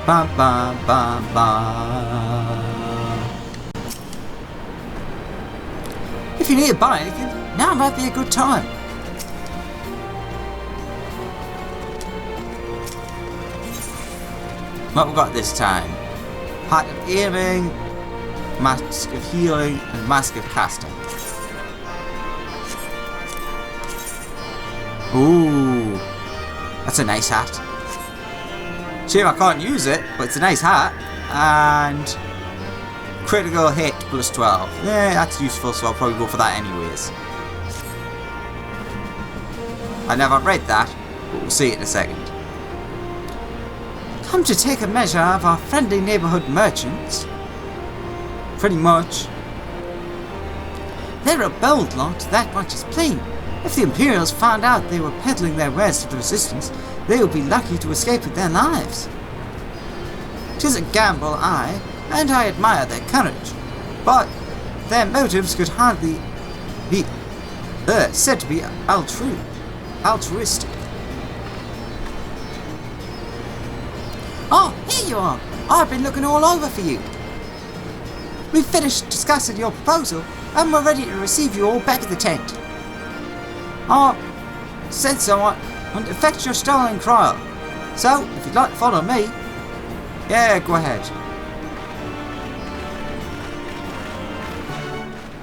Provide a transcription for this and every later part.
Bam, bam, bam, bam. If you need to buy anything, now might be a good time. What we got this time? Hat of aiming, mask of healing, and mask of casting. Ooh, that's a nice hat. Shame I can't use it, but it's a nice hat. And critical hit plus 12. Yeah, that's useful, so I'll probably go for that anyways. I never read that, but we'll see it in a second. Come to take a measure of our friendly neighbourhood merchants. Pretty much. They're a bold lot, that much is plain. If the Imperials found out they were peddling their wares to the Resistance, they would be lucky to escape with their lives. 'Tis a gamble, aye, and I admire their courage, but their motives could hardly be said to be altruistic. Oh, here you are! I've been looking all over for you. We've finished discussing your proposal, and we're ready to receive you all back at the tent. I said so and effect your stolen trial. So, if you'd like to follow me, yeah, go ahead.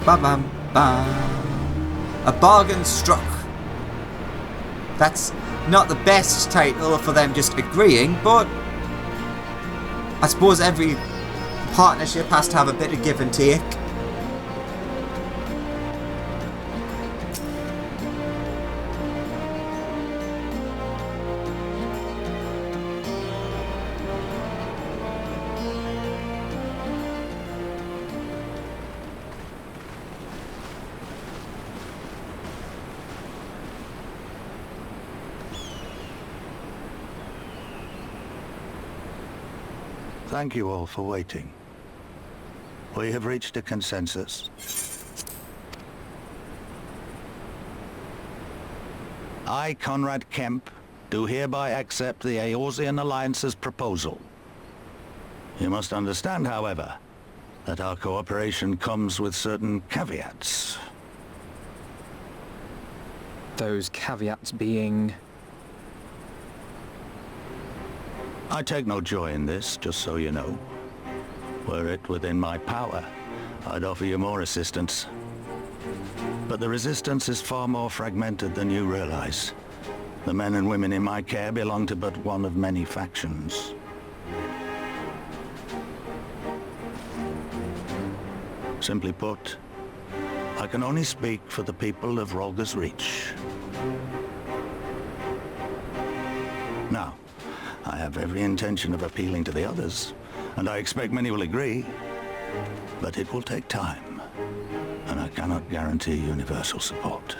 Ba-bam, bam. A bargain struck. That's not the best title for them just agreeing, but I suppose every partnership has to have a bit of give and take. Thank you all for waiting. We have reached a consensus. I, Conrad Kemp, do hereby accept the Eorzean Alliance's proposal. You must understand, however, that our cooperation comes with certain caveats. Those caveats being... I take no joy in this, just so you know. Were it within my power, I'd offer you more assistance. But the Resistance is far more fragmented than you realize. The men and women in my care belong to but one of many factions. Simply put, I can only speak for the people of Rolga's Reach. Now, I have every intention of appealing to the others, and I expect many will agree. But it will take time, and I cannot guarantee universal support.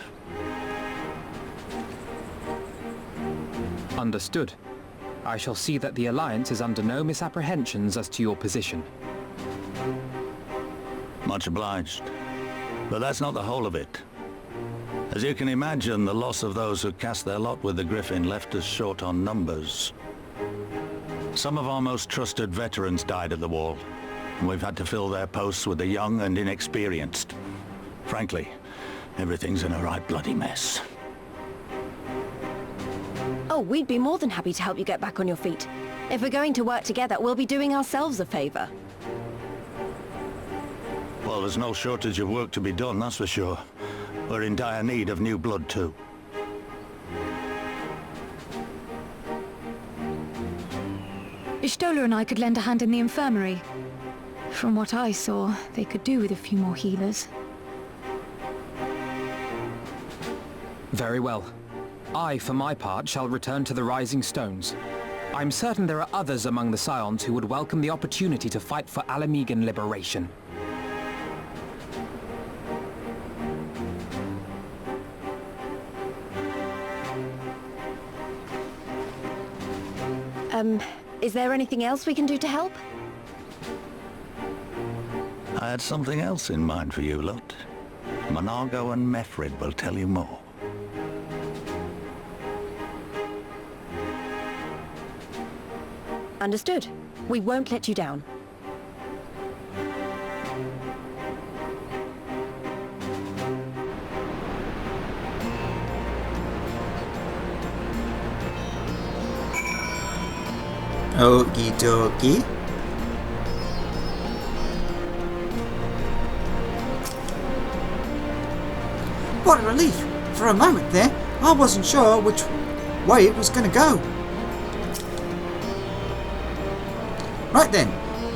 Understood. I shall see that the Alliance is under no misapprehensions as to your position. Much obliged. But that's not the whole of it. As you can imagine, the loss of those who cast their lot with the Griffin left us short on numbers. Some of our most trusted veterans died at the wall, and we've had to fill their posts with the young and inexperienced. Frankly, everything's in a right bloody mess. Oh, we'd be more than happy to help you get back on your feet. If we're going to work together, we'll be doing ourselves a favor. Well, there's no shortage of work to be done, that's for sure. We're in dire need of new blood, too. Stola and I could lend a hand in the infirmary. From what I saw, they could do with a few more healers. Very well. I, for my part, shall return to the Rising Stones. I'm certain there are others among the Scions who would welcome the opportunity to fight for Alamegan liberation. Is there anything else we can do to help? I had something else in mind for you lot. Monargo and Mefrid will tell you more. Understood. We won't let you down. Okie dokie. What a relief! For a moment there, I wasn't sure which way it was going to go. Right then,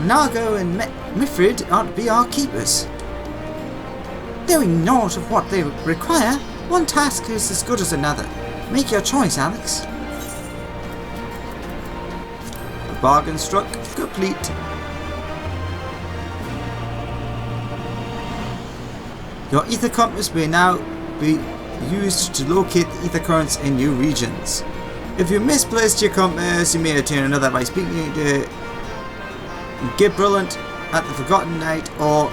Nago and Mifrid are to be our keepers. Knowing naught of what they require, one task is as good as another. Make your choice, Alex. A bargain struck, complete. Your ether compass may now be used to locate the ether currents in new regions. If you misplaced your compass, you may attain another by speaking to Gibrillant at the Forgotten Night or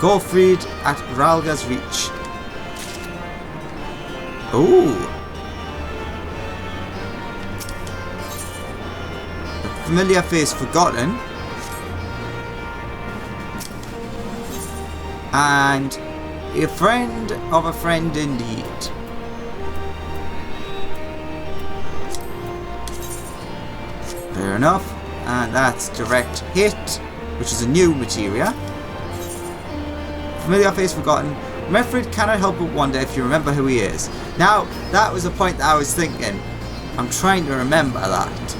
Golfried at Ralga's Reach. Ooh. A familiar face forgotten. And a friend of a friend indeed. Fair enough. And that's direct hit, which is a new materia. Familiar face forgotten. Mefrid cannot help but wonder if you remember who he is. Now, that was a point that I was thinking. I'm trying to remember that.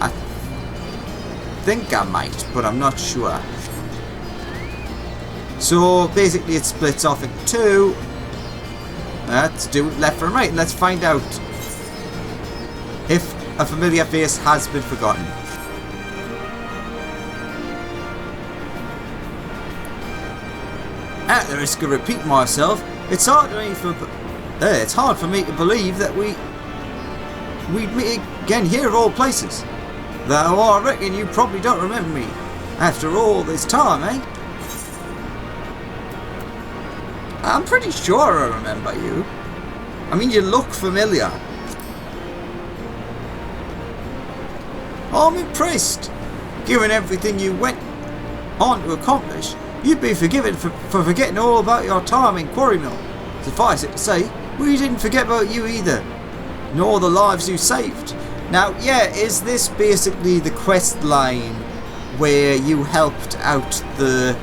I think I might, but I'm not sure. So basically it splits off into two. Let's do it left and right. Let's find out if a familiar face has been forgotten. At the risk of repeating myself, it's hard for me to believe that we'd meet again here of all places. Though I reckon you probably don't remember me after all this time, eh? I'm pretty sure I remember you. I mean, you look familiar. I'm impressed. Given everything you went on to accomplish, you'd be forgiven for forgetting all about your time in Quarry Mill. Suffice it to say, we didn't forget about you either, nor the lives you saved. Now, yeah, is this basically the quest line where you helped out the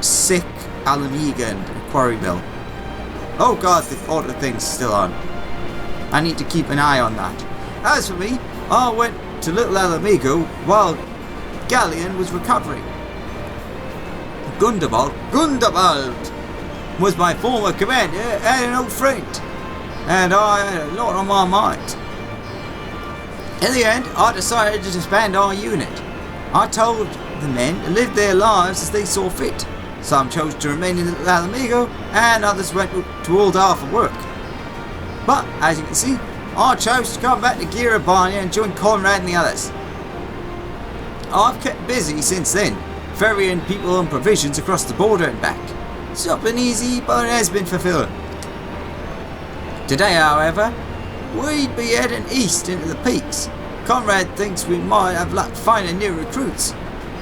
sick Alan Egan in Quarry Mill? Oh god, the auto thing's still on. I need to keep an eye on that. As for me, I went to Little Alamigo while Galleon was recovering. Gundabald was my former commander and an old friend, and I had a lot on my mind. In the end, I decided to disband our unit. I told the men to live their lives as they saw fit. Some chose to remain in Little Alamigo, and others went to Old Ar for work. But, as you can see, I chose to come back to Girabania and join Conrad and the others. I've kept busy since then, ferrying people and provisions across the border and back. It's not been easy, but it has been fulfilling. Today, however, we'd be heading east into the peaks. Conrad thinks we might have luck finding new recruits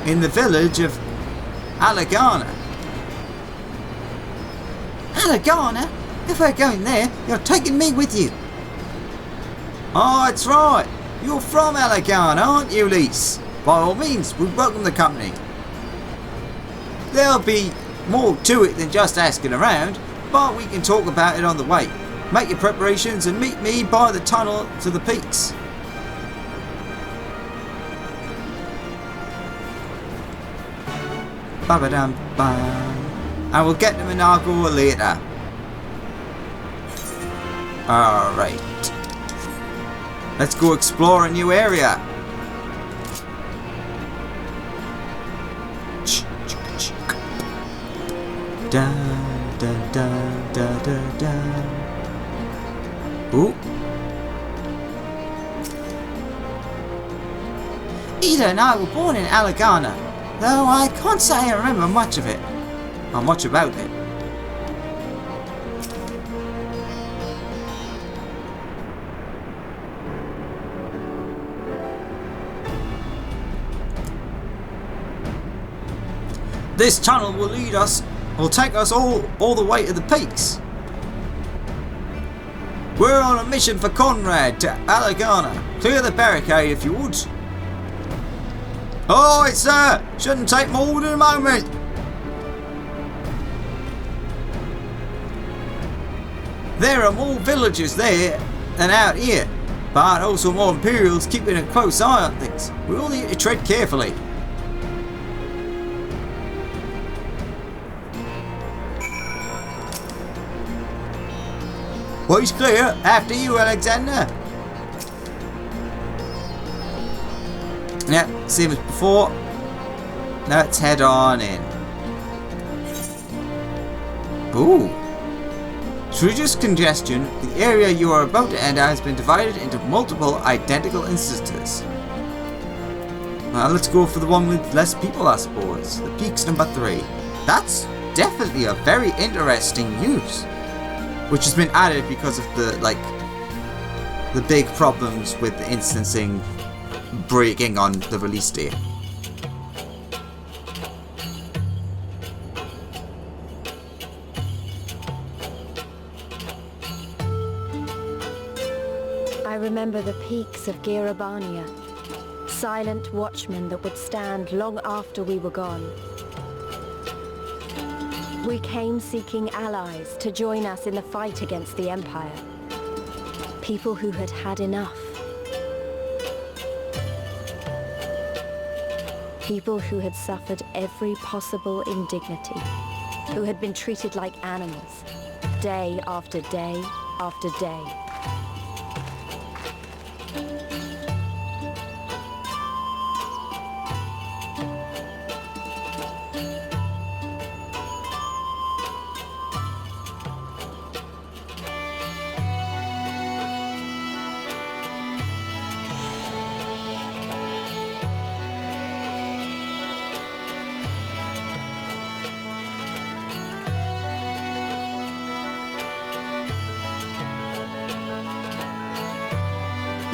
in the village of Alagana. Alagana? If we're going there, you're taking me with you. Oh, that's right. You're from Alagana, aren't you, Lise? By all means, we welcome the company. There'll be more to it than just asking around, but we can talk about it on the way. Make your preparations and meet me by the tunnel to the peaks. Ba-ba-dum-bum. I will get to Monaco later. Alright. Let's go explore a new area. Dun, dun, dun, dun, dun, dun. Ooh. Ida and I were born in Alagana, though I can't say I remember much of it, or much about it. This tunnel will take us all the way to the peaks. We're on a mission for Conrad to Alagana. Clear the barricade if you would. Alright, sir. Shouldn't take more than a moment. There are more villagers there than out here, but also more Imperials keeping a close eye on things. We all need to tread carefully. Way's clear. After you, Alexander. Yep, same as before. Let's head on in. Ooh. Through just congestion, the area you are about to enter has been divided into multiple identical instances. Well, let's go for the one with less people, I suppose. The peaks number 3. That's definitely a very interesting use, which has been added because of the big problems with the instancing breaking on the release date. I remember the peaks of Girabania, silent watchmen that would stand long after we were gone. We came seeking allies to join us in the fight against the Empire. People who had had enough. People who had suffered every possible indignity. Who had been treated like animals, day after day after day.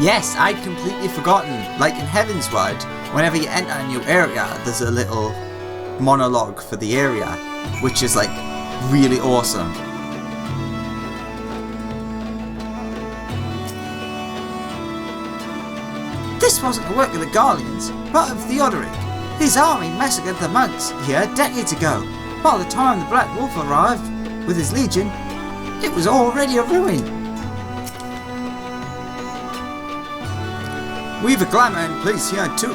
Yes, I'd completely forgotten. Like in Heavensward, whenever you enter a new area, there's a little monologue for the area, which is like really awesome. This wasn't the work of the Guardians, but of Theodoric. His army massacred the monks here decades ago. By the time the Black Wolf arrived with his legion, it was already a ruin. We've a glamour in place here too.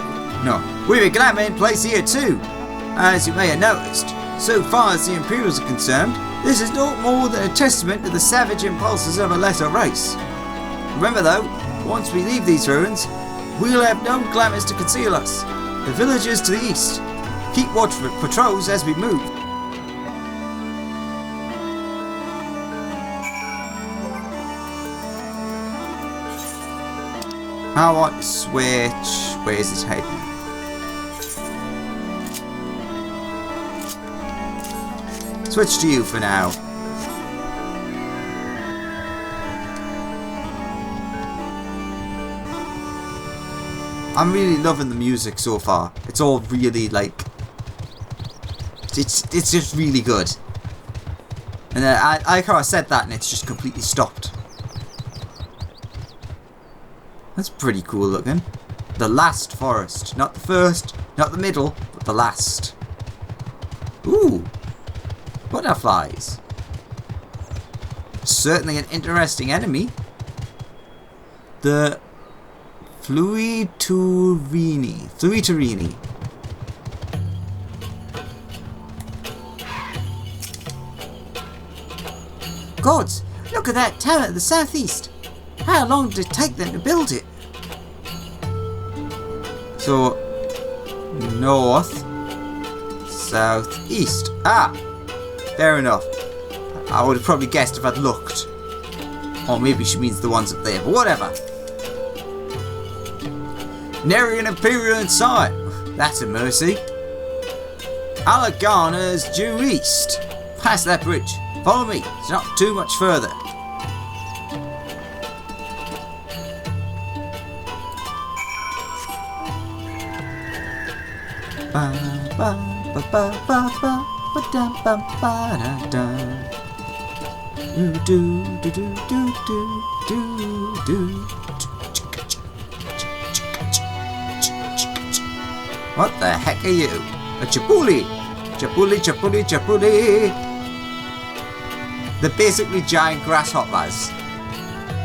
As you may have noticed, so far as the Imperials are concerned, this is no more than a testament to the savage impulses of a lesser race. Remember though, once we leave these ruins, we'll have no glamours to conceal us. The villagers to the east. Keep watch for patrols as we move. I want to switch. Where is it heading? Switch to you for now. I'm really loving the music so far. It's all really like... It's just really good. And I kind of said that and it's just completely stopped. That's pretty cool looking. The last forest. Not the first, not the middle, but the last. Ooh. Butterflies. Certainly an interesting enemy. The Fluiturini. Gods, look at that tower at the southeast. How long did it take them to build it? So, north, south, east. Ah, fair enough. I would have probably guessed if I'd looked. Or maybe she means the ones up there, but whatever. Nary an Imperial in sight. That's a mercy. Alagana's due east. Past that bridge. Follow me. It's not too much further. What the heck are you? A chapuli! Chapuli, chapuli, chapuli! They're basically giant grasshoppers.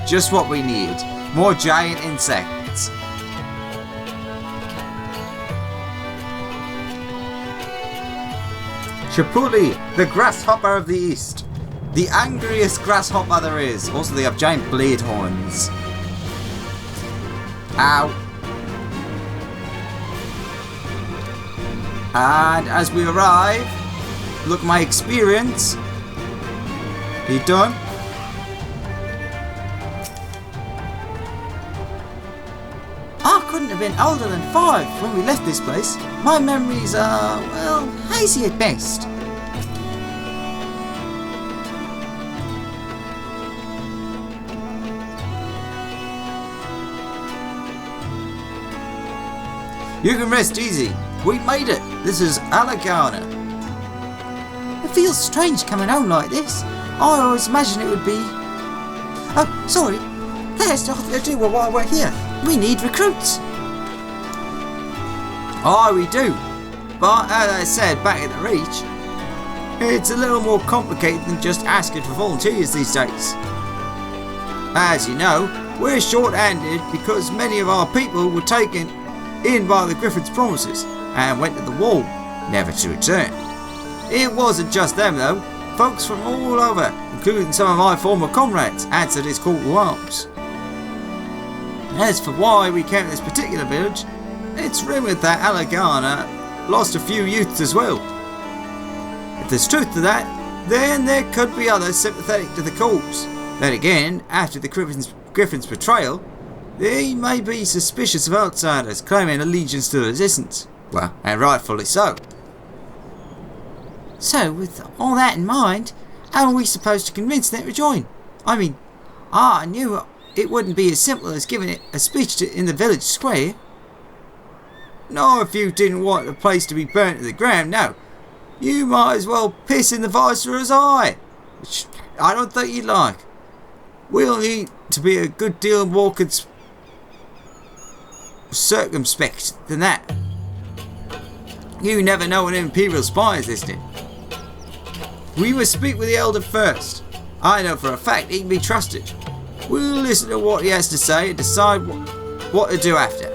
Just what we need. More giant insects. Chapuli, the grasshopper of the east. The angriest grasshopper there is. Also, they have giant blade horns. Ow. And as we arrive, look at my experience. Are you done? I couldn't have been older than 5 when we left this place. My memories are, well, hazy at best. You can rest easy. We made it. This is Alagana. It feels strange coming home like this. I always imagined it would be... Oh, sorry. That has nothing to do with why we're here. We need recruits. Oh, we do. But as I said back at the Reach, it's a little more complicated than just asking for volunteers these days. As you know, we're short-handed because many of our people were taken in by the Griffin's promises and went to the wall, never to return. It wasn't just them though. Folks from all over, including some of my former comrades, answered his call to arms. As for why we came to this particular village, it's rumoured that Alagana lost a few youths as well. If there's truth to that, then there could be others sympathetic to the cause. Then again, after the Griffin's betrayal, they may be suspicious of outsiders claiming allegiance to the resistance. Well, and rightfully so. So, with all that in mind, how are we supposed to convince them to join? I mean, I knew it wouldn't be as simple as giving it a speech in the village square. Not if you didn't want the place to be burnt to the ground, no. You might as well piss in the Viceroy's eye, which I don't think you'd like. We'll need to be a good deal more circumspect than that. You never know an Imperial spy is listening. We must speak with the Elder first. I know for a fact he can be trusted. We'll listen to what he has to say and decide what to do after.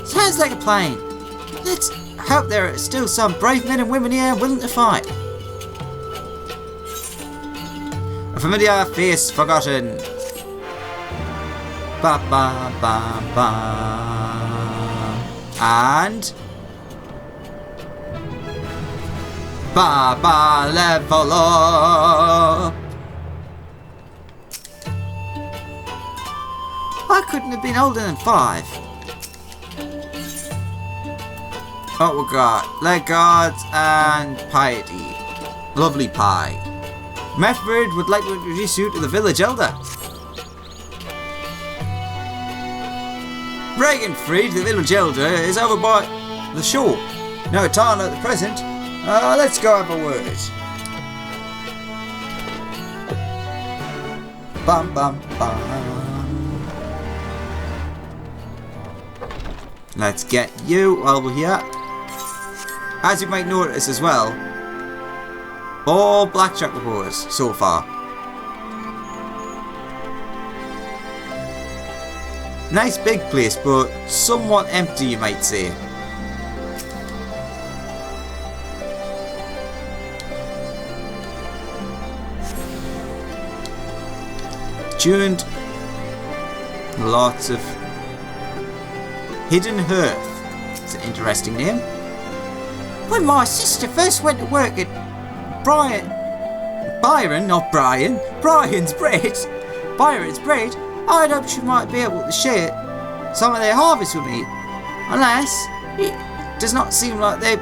Sounds like a plan. Let's hope there are still some brave men and women here willing to fight. A familiar face forgotten. Ba ba ba ba. And ba ba level up. I couldn't have been older than 5. What we got? Leg guards and piety. Lovely pie. Method would like to introduce you to the village elder. Reagan-Fried, the village elder, is over by the shore. No time at the present. Let's go have a word. Bum bum bum. Let's get you over here. As you might notice as well, all blackjack reporters so far. Nice big place, but somewhat empty, you might say. Tuned. Lots of Hidden Hearth. It's an interesting name. When my sister first went to work at Byron's Bread, I'd hoped she might be able to share some of their harvest with me. Alas, it does not seem like they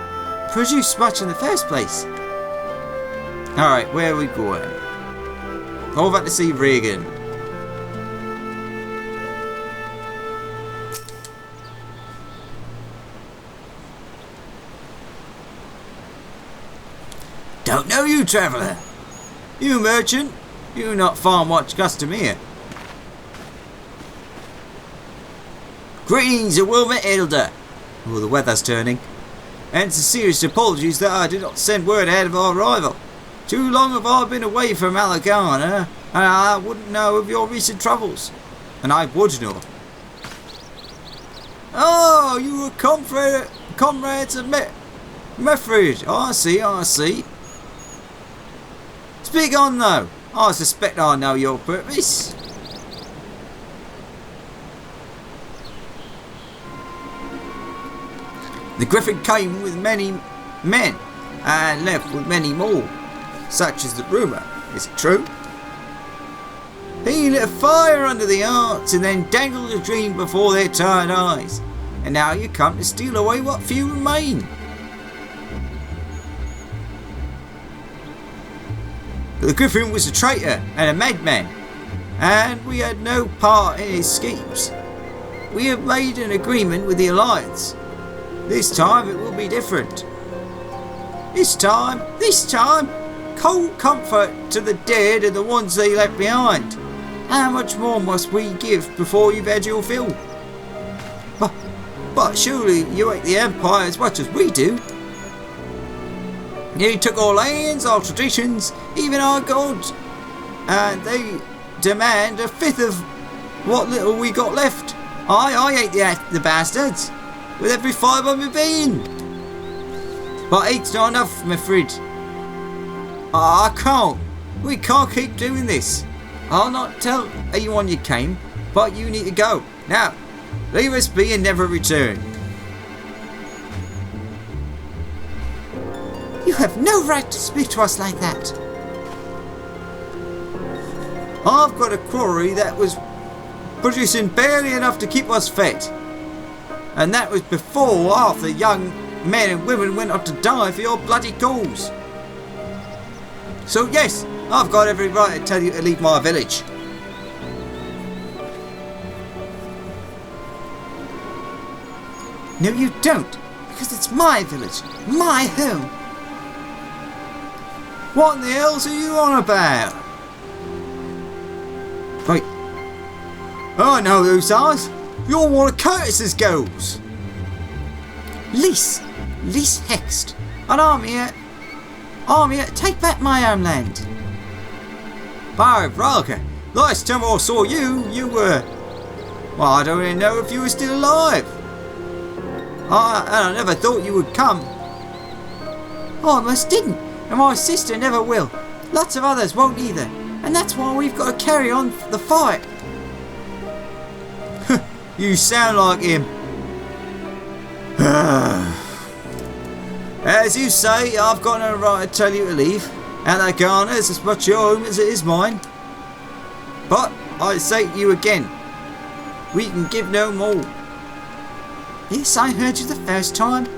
produce much in the first place. Alright, where are we going? Over to see Reagan. Don't know you, traveller. You merchant, you not far much custom here. Greetings, a Wilmer Elder. Oh, the weather's turning. And serious apologies that I did not send word ahead of our arrival. Too long have I been away from Alagana, and I wouldn't know of your recent troubles. And I would know. Oh, you were comrades of Meffred. I see. Speak on though. I suspect I know your purpose. The Griffin came with many men and left with many more. Such is the rumour. Is it true? He lit a fire under the arts and then dangled a dream before their tired eyes. And now you come to steal away what few remain. The Griffin was a traitor and a madman, and we had no part in his schemes. We have made an agreement with the Alliance. This time it will be different. This time, cold comfort to the dead and the ones they left behind. How much more must we give before you've had your fill? But surely you hate the Empire as much as we do. You took our lands, our traditions, even our gods, and they demand a fifth of what little we got left. I hate the bastards with every fibre of my being. But eight's not enough, my friend. I can't. We can't keep doing this. I'll not tell anyone you came, but you need to go. Now, leave us be and never return. You have no right to speak to us like that. I've got a quarry that was producing barely enough to keep us fed. And that was before half the young men and women went up to die for your bloody cause. So yes, I've got every right to tell you to leave my village. No you don't, because it's my village, my home. What in the hell's are you on about? Right. I know those eyes. You're one of Curtis's girls. Lys Hext. And I'm here to take back my homeland. By Raga, last time I saw you, you were... Well, I don't even know if you were still alive. I never thought you would come. I almost didn't, and my sister never will. Lots of others won't either, and that's why we've got to carry on the fight. You sound like him. As you say, I've got no right to tell you to leave. Alagana is as much your home as it is mine. But I say to you again, we can give no more. Yes, I heard you the first time.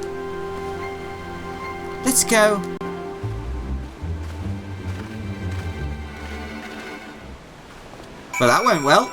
Let's go. Well, that went well.